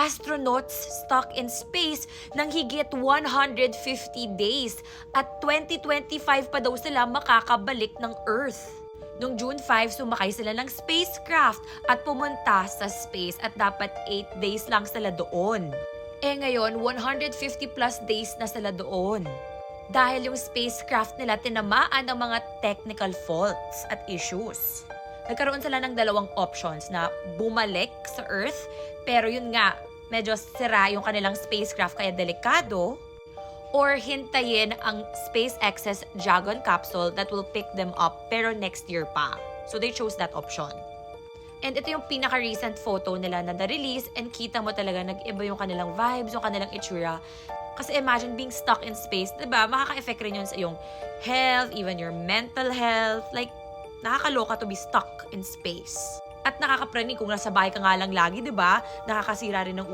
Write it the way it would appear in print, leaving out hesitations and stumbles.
astronauts stuck in space ng higit 150 days at 2025 pa daw sila makakabalik ng Earth. Noong June 5, sumakay sila ng spacecraft at pumunta sa space at dapat 8 days lang sila doon. Ngayon, 150 plus days na sila doon. Dahil yung spacecraft nila tinamaan ng mga technical faults at issues. Nagkaroon sila ng dalawang options na bumalik sa Earth, pero yun nga, medyo sira yung kanilang spacecraft kaya delikado, or hintayin ang SpaceX's Dragon capsule that will pick them up pero next year pa. So they chose that option. And ito yung pinaka-recent photo nila na na-release and kita mo talaga nag-iba yung kanilang vibes, yung kanilang itsura. Kasi imagine being stuck in space, diba? Makaka-effect rin yun sa iyong health, even your mental health. Like, nakakaloka to be stuck in space. At nakakapraning kung nasa bahay ka nga lang lagi, diba? Nakakasira rin ng